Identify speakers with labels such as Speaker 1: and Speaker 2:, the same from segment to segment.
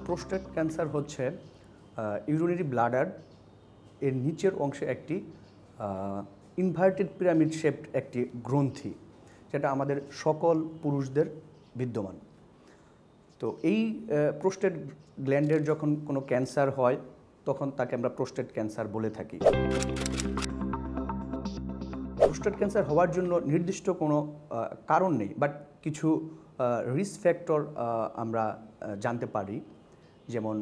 Speaker 1: Prostate cancer হচ্ছে urinary bladder এর নিচের অংশে একটি ইনভার্টেড পিরামিড শেপড একটি গ্রন্থি, যেটা আমাদের সকল পুরুষদের বিদ্যমান। তো এই প্রোস্টেট গ্ল্যান্ডের যখন কোনো ক্যান্সার হয় তখন তাকে আমরা প্রোস্টেট ক্যান্সার বলে থাকি। প্রোস্টেট ক্যান্সার হওয়ার জন্য নির্দিষ্ট কোনো কারণ নেই, বাট কিছু রিস্ক ফ্যাক্টর আমরা জানতে পারি। যেমন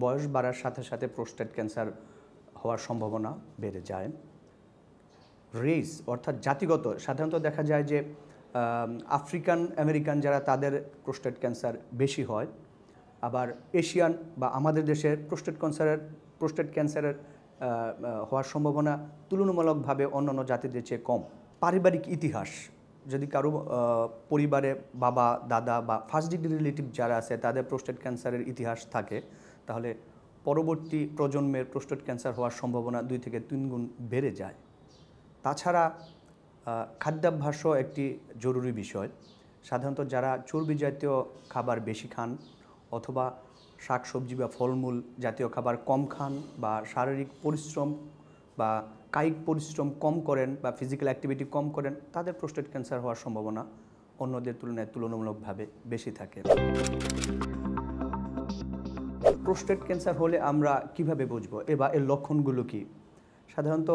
Speaker 1: বয়স বাড়ার সাথে সাথে প্রোস্টেট ক্যান্সার হওয়ার সম্ভাবনা বেড়ে যায়। রেস অর্থাৎ জাতিগত, সাধারণত দেখা যায় যে আফ্রিকান আমেরিকান যারা, তাদের প্রোস্টেট ক্যান্সার বেশি হয়। আবার এশিয়ান বা আমাদের দেশের প্রোস্টেট ক্যান্সারের হওয়ার সম্ভাবনা তুলনামূলকভাবে অন্যান্য জাতিদের চেয়ে কম। পারিবারিক ইতিহাস, যদি কারো পরিবারে বাবা দাদা বা ফার্স্ট ডিগ্রি রিলেটিভ যারা আছে তাদের প্রোস্টেট ক্যান্সারের ইতিহাস থাকে, তাহলে পরবর্তী প্রজন্মের প্রোস্টেট ক্যান্সার হওয়ার সম্ভাবনা 2 থেকে 3 গুণ বেড়ে যায়। তাছাড়া খাদ্যাভ্যাসও একটি জরুরি বিষয়। সাধারণত যারা চর্বি জাতীয় খাবার বেশি খান অথবা শাকসবজি বা ফলমূল জাতীয় খাবার কম খান বা শারীরিক পরিশ্রম বা কায়িক পরিশ্রম কম করেন বা ফিজিক্যাল অ্যাক্টিভিটি কম করেন, তাদের প্রোস্টেট ক্যান্সার হওয়ার সম্ভাবনা অন্যদের তুলনায় তুলনামূলকভাবে বেশি থাকে। প্রোস্টেট ক্যান্সার হলে আমরা কিভাবে বুঝবো বা এর লক্ষণগুলো কি? সাধারণত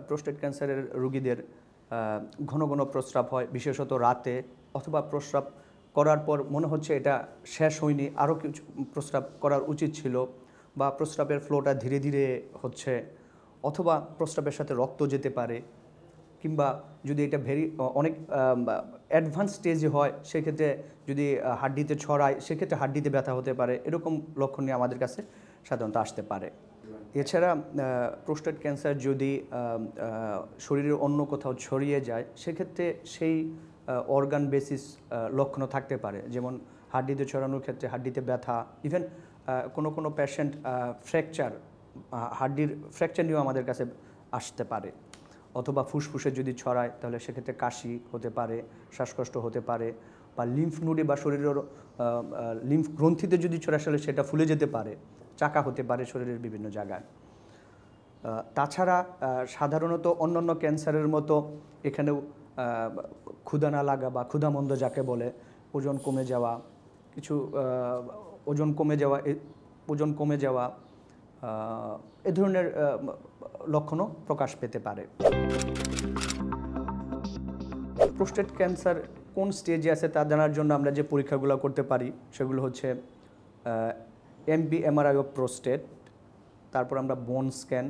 Speaker 1: প্রোস্টেট ক্যান্সারের রোগীদের ঘন ঘন প্রস্রাব হয়, বিশেষত রাতে, অথবা প্রস্রাব করার পর মনে হচ্ছে এটা শেষ হয়নি, আরও কিছু প্রস্রাব করার উচিত ছিল, বা প্রস্রাবের ফ্লোটা ধীরে ধীরে হচ্ছে, অথবা প্রস্রাবের সাথে রক্ত যেতে পারে, কিংবা যদি এটা অনেক অ্যাডভান্স স্টেজে হয় সেক্ষেত্রে যদি হাড্ডিতে ছড়ায় সেক্ষেত্রে হাড্ডিতে ব্যথা হতে পারে। এরকম লক্ষণ নিয়ে আমাদের কাছে সাধারণত আসতে পারে। এছাড়া প্রোস্টেট ক্যান্সার যদি শরীরের অন্য কোথাও ছড়িয়ে যায় সেক্ষেত্রে সেই অর্গান বেসিস লক্ষণও থাকতে পারে। যেমন হাড্ডিতে ছড়ানোর ক্ষেত্রে হাড্ডিতে ব্যথা, ইভেন কোনো পেশেন্ট হাড্ডির ফ্র্যাকচার নিয়েও আমাদের কাছে আসতে পারে। অথবা ফুসফুসে যদি ছড়ায় তাহলে সেক্ষেত্রে কাশি হতে পারে, শ্বাসকষ্ট হতে পারে, বা লিম্ফ নোডে বা শরীরের লিম্ফ গ্রন্থিতে যদি ছড়ায় আসলে সেটা ফুলে যেতে পারে, চাকা হতে পারে শরীরের বিভিন্ন জায়গায়। তাছাড়া সাধারণত অন্যান্য ক্যান্সারের মতো এখানেও ক্ষুধা না লাগা বা ক্ষুধামন্দ যাকে বলে, ওজন কমে যাওয়া এ ধরনের লক্ষণও প্রকাশ পেতে পারে। প্রোস্টেট ক্যান্সার কোন স্টেজে আছে তা জানার জন্য আমরা যে পরীক্ষাগুলো করতে পারি সেগুলো হচ্ছে MRI অফ প্রোস্টেট, তারপর আমরা বোন স্ক্যান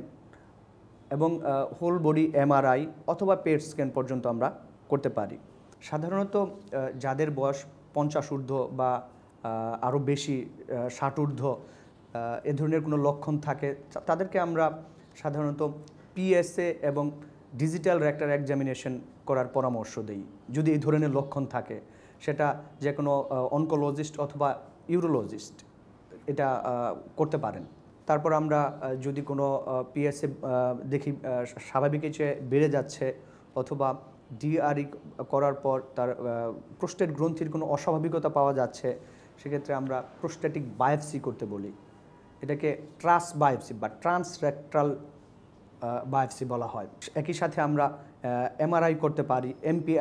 Speaker 1: এবং হোল বডি MRI অথবা পেট স্ক্যান পর্যন্ত আমরা করতে পারি। সাধারণত যাদের বয়স 50 ঊর্ধ্ব বা আরও বেশি 60 ঊর্ধ্ব এ ধরনের কোনো লক্ষণ থাকে তাদেরকে আমরা সাধারণত PSA এবং ডিজিটাল রেক্টাল এক্সামিনেশন করার পরামর্শ দিই। যদি এই ধরনের লক্ষণ থাকে সেটা যে কোনো অনকোলজিস্ট অথবা ইউরোলজিস্ট এটা করতে পারেন। তারপর আমরা যদি কোনো PSA দেখি স্বাভাবিকের চেয়ে বেড়ে যাচ্ছে অথবা DRE করার পর তার প্রোস্টেট গ্রন্থির কোনো অস্বাভাবিকতা পাওয়া যাচ্ছে, সেক্ষেত্রে আমরা প্রোস্টেটিক বায়োপসি করতে বলি। এটাকে ট্রাস বায়োপসি বা ট্রান্সরেক্টাল বায়োপসি বলা হয়। একই সাথে আমরা MRI করতে পারি,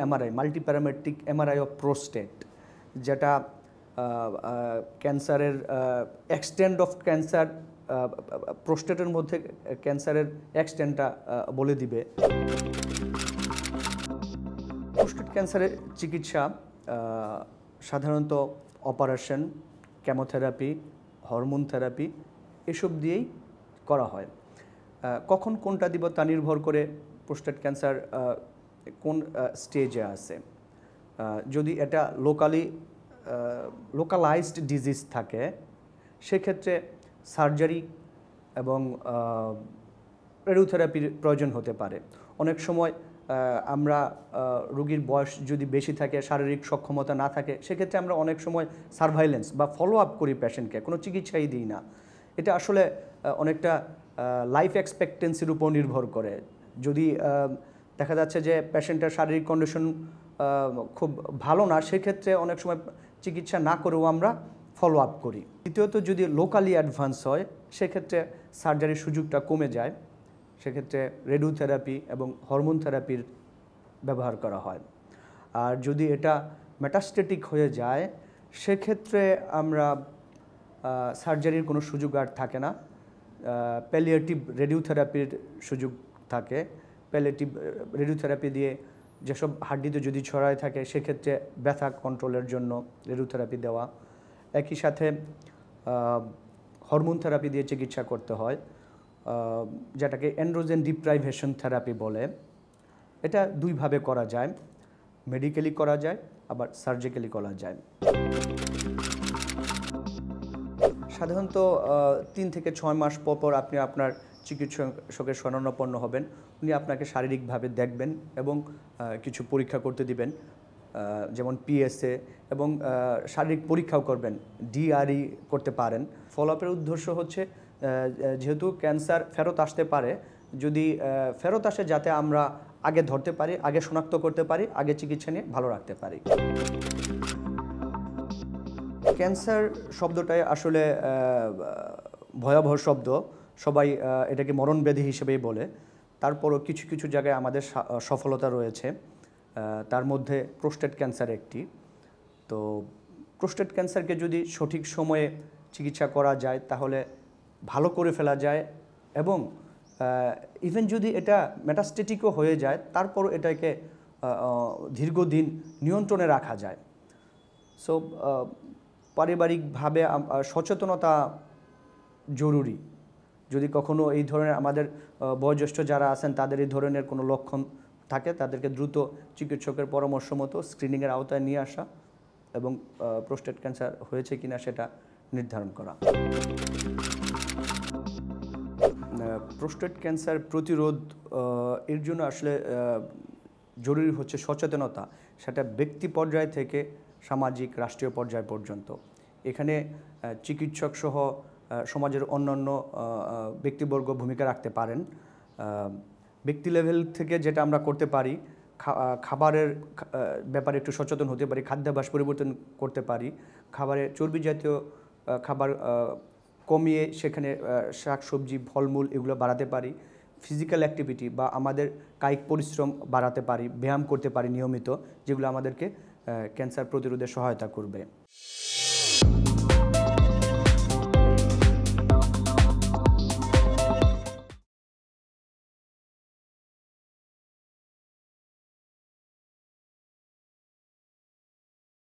Speaker 1: MRI মাল্টিপ্যারামেট্রিক MRI অফ প্রোস্টেট, যেটা ক্যান্সারের এক্সটেন্ট অফ ক্যান্সার, প্রোস্টেটের মধ্যে ক্যান্সারের এক্সটেন্টটা বলে দিবে। প্রোস্টেট ক্যান্সারের চিকিৎসা সাধারণত অপারেশন, কেমোথেরাপি, হরমোন থেরাপি এসব দিয়েই করা হয়। কখন কোনটা দিব তা নির্ভর করে প্রোস্টেট ক্যান্সার কোন স্টেজে আছে। যদি এটা লোকালাইজড ডিজিজ থাকে সেক্ষেত্রে সার্জারি এবং রেডিওথেরাপির প্রয়োজন হতে পারে। অনেক সময় আমরা রোগীর বয়স যদি বেশি থাকে, শারীরিক সক্ষমতা না থাকে, সেক্ষেত্রে আমরা অনেক সময় সার্ভাইলেন্স বা ফলো আপ করি পেশেন্টকে, কোনো চিকিৎসাই দিই না। এটা আসলে অনেকটা লাইফ এক্সপেক্টেন্সির উপর নির্ভর করে। যদি দেখা যাচ্ছে যে পেশেন্টের শারীরিক কন্ডিশন খুব ভালো না, সেক্ষেত্রে অনেক সময় চিকিৎসা না করেও আমরা ফলো আপ করি। দ্বিতীয়ত যদি লোকালি অ্যাডভান্স হয় সেক্ষেত্রে সার্জারির সুযোগটা কমে যায়, সেক্ষেত্রে রেডিওথেরাপি এবং হরমোন থেরাপির ব্যবহার করা হয়। আর যদি এটা মেটাস্টেটিক হয়ে যায় সেক্ষেত্রে আমরা সার্জারির কোনো সুযোগ আর থাকে না, প্যালিয়েটিভ রেডিওথেরাপির সুযোগ থাকে। প্যালিয়েটিভ রেডিওথেরাপি দিয়ে যেসব হাড্ডিতে যদি ছড়ায় থাকে সেক্ষেত্রে ব্যথা কন্ট্রোলের জন্য রেডিওথেরাপি দেওয়া। একই সাথে হরমোন থেরাপি দিয়ে চিকিৎসা করতে হয়, যেটাকে অ্যান্ড্রোজেন ডিপ্রাইভেশন থেরাপি বলে। এটা দুইভাবে করা যায়, মেডিকেলি করা যায় আবার সার্জিক্যালি করা যায়। সাধারণত 3 থেকে 6 মাস পর আপনি আপনার চিকিৎসকের শরণাপন্ন হবেন। উনি আপনাকে শারীরিকভাবে দেখবেন এবং কিছু পরীক্ষা করতে দিবেন, যেমন পিএসএ এবং শারীরিক পরীক্ষাও করবেন, ডিআরই করতে পারেন। ফলো আপের উদ্দেশ্য হচ্ছে যেহেতু ক্যান্সার ফেরত আসতে পারে, যদি ফেরত আসে যাতে আমরা আগে ধরতে পারি, আগে শনাক্ত করতে পারি, আগে চিকিৎসা নিয়ে ভালো রাখতে পারি। ক্যান্সার শব্দটাই আসলে ভয়াবহ শব্দ, সবাই এটাকে মরণব্যাধি হিসেবেই বলে। তারপরও কিছু কিছু জায়গায় আমাদের সফলতা রয়েছে, তার মধ্যে প্রোস্টেট ক্যান্সার একটি। তো প্রোস্টেট ক্যান্সারকে যদি সঠিক সময়ে চিকিৎসা করা যায় তাহলে ভালো করে ফেলা যায়, এবং ইভেন যদি এটা মেটাস্টেটিকও হয়ে যায় তারপরও এটাকে দীর্ঘদিন নিয়ন্ত্রণে রাখা যায়। সো পারিবারিকভাবে সচেতনতা জরুরি। যদি কখনো এই ধরনের আমাদের বয়োজ্যেষ্ঠ যারা আছেন তাদের এই ধরনের কোনো লক্ষণ থাকে তাদেরকে দ্রুত চিকিৎসকের পরামর্শ মতো স্ক্রিনিংয়ের আওতায় নিয়ে আসা এবং প্রোস্টেট ক্যান্সার হয়েছে কিনা সেটা নির্ধারণ করা। প্রোস্টেট ক্যান্সার প্রতিরোধ এর জন্য আসলে জরুরি হচ্ছে সচেতনতা, সেটা ব্যক্তি পর্যায় থেকে সামাজিক রাষ্ট্রীয় পর্যায় পর্যন্ত। এখানে চিকিৎসক সহ সমাজের অন্যান্য ব্যক্তিবর্গ ভূমিকা রাখতে পারেন। ব্যক্তি লেভেল থেকে যেটা আমরা করতে পারি, খাবারের ব্যাপারে একটু সচেতন হতে পারি, খাদ্যাভ্যাস পরিবর্তন করতে পারি, খাবারে চর্বি জাতীয় খাবার কমিয়ে সেখানে শাকসবজি ফলমূল এগুলো বাড়াতে পারি, ফিজিক্যাল অ্যাক্টিভিটি বা আমাদের কায়িক পরিশ্রম বাড়াতে পারি, ব্যায়াম করতে পারি নিয়মিত, যেগুলো আমাদেরকে ক্যান্সার প্রতিরোধে সহায়তা করবে।